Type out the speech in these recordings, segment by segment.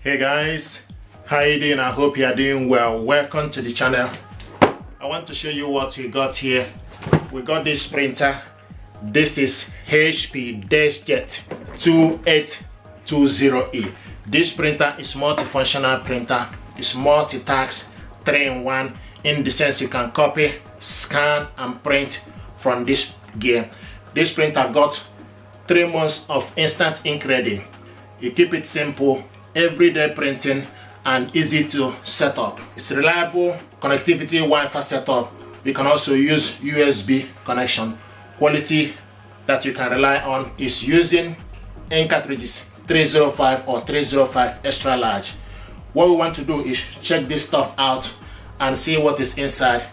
Hey guys, how you doing? I hope you are doing well. Welcome to the channel. I want to show you what we got here. We got this printer. This is HP Deskjet 2820e. This printer is multifunctional printer. It's multi-task, 3-in-1, in the sense you can copy, scan and print from this gear. This printer got 3 months of instant ink ready. You keep it simple, everyday printing, and easy to set up. It's reliable connectivity Wi-Fi setup. You can also use USB connection. Quality that you can rely on is using ink cartridges 305 or 305 extra large. What we want to do is check this stuff out and see what is inside.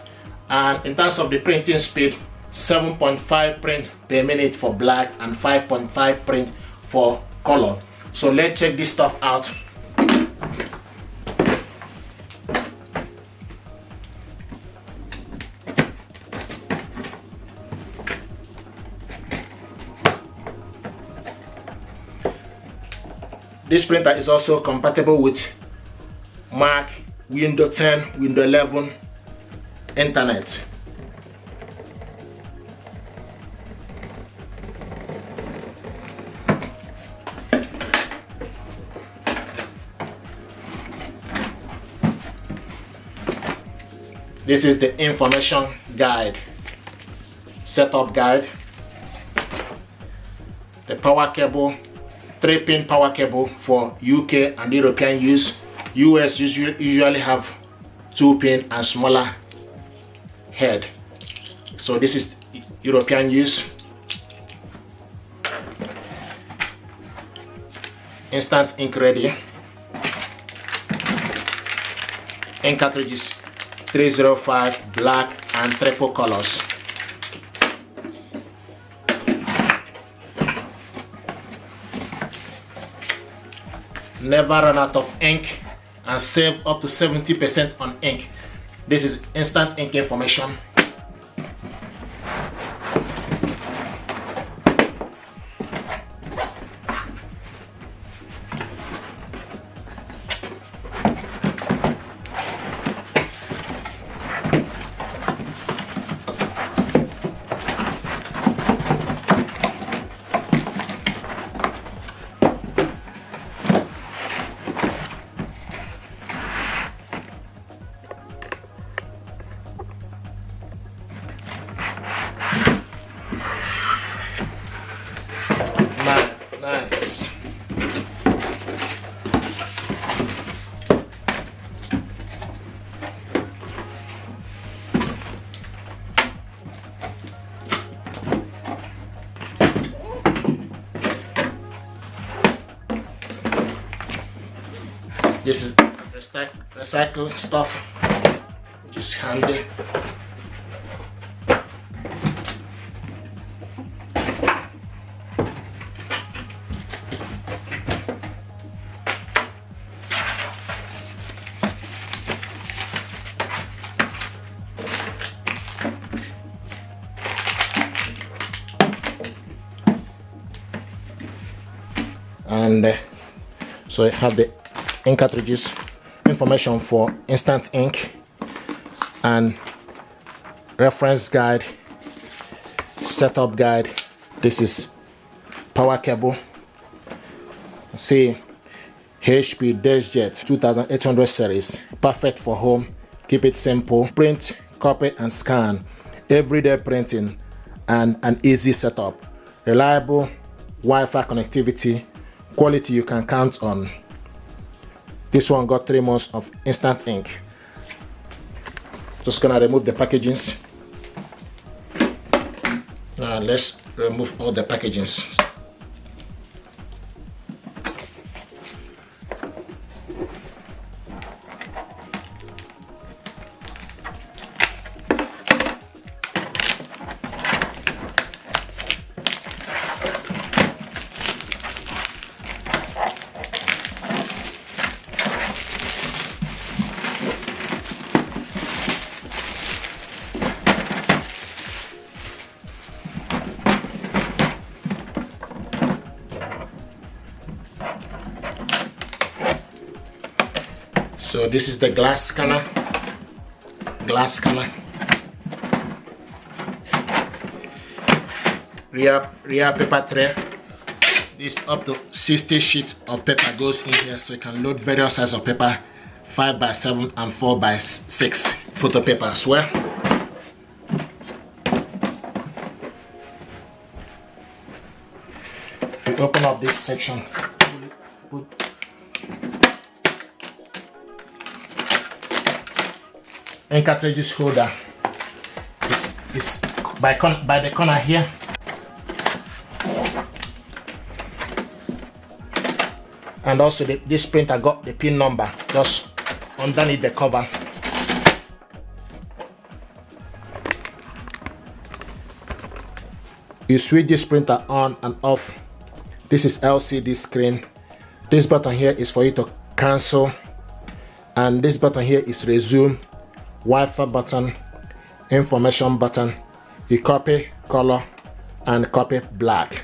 And in terms of the printing speed, 7.5 print per minute for black and 5.5 print for color. So let's check this stuff out. This printer is also compatible with Mac, Windows 10, Windows 11, Internet. This is the information guide, setup guide, the power cable, 3-pin power cable for UK and European use. US usually have 2-pin and smaller head. So this is European use. Instant ink ready. Ink cartridges 305 black and triple colors. Never run out of ink and save up to 70% on ink. This is instant ink information. Nice. This is recycled stuff, which is handy. And so I have the ink cartridges, information for instant ink, and reference guide, setup guide. This is power cable. See, HP Deskjet 2820 series, perfect for home. Keep it simple, print, copy and scan, everyday printing, and an easy setup. Reliable Wi-Fi connectivity, quality you can count on. This one got 3 months of instant ink. Just gonna remove the packagings. Now let's remove all the packagings. So this is the glass scanner. Rear paper tray. This up to 60 sheets of paper goes in here, so you can load various sizes of paper, 5x7 and 4x6 photo paper as well. If you open up this section, put ink cartridges holder. It's by the corner here. And also this printer got the pin number just underneath the cover. You switch this printer on and off. This is LCD screen. This button here is for you to cancel, and this button here is resume. Wi-Fi button, information button. You copy color and copy black.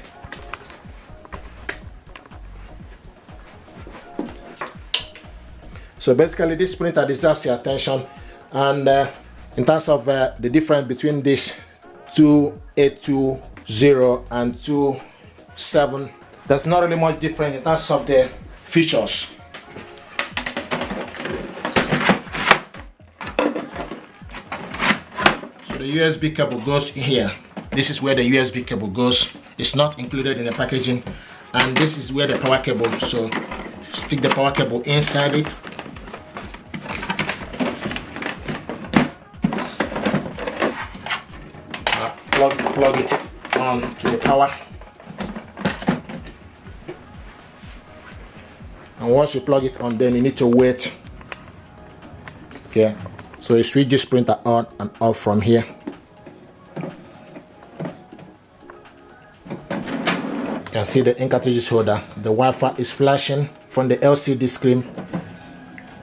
So basically this printer deserves your attention, and in terms of the difference between this 2820 and 27, there's not really much difference in terms of the features. So the USB cable goes here. This is where the USB cable goes. It's not included in the packaging, and this is where the power cable, so stick the power cable inside it. Plug it on to the power, and once you plug it on, then you need to wait. Okay, so you switch this printer on and off from here. You can see the ink cartridges holder. The Wi-Fi is flashing from the LCD screen.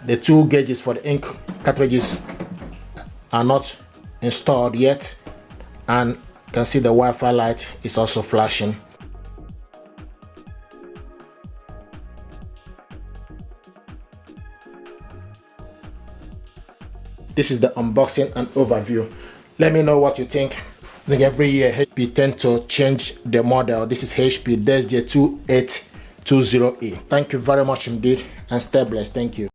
The two gauges for the ink cartridges are not installed yet, and you can see the Wi-Fi light is also flashing. This is the unboxing and overview. Let me know what you think. I think every year HP tend to change the model. This is HP Deskjet 2820e. Thank you very much indeed, and stay blessed. Thank you.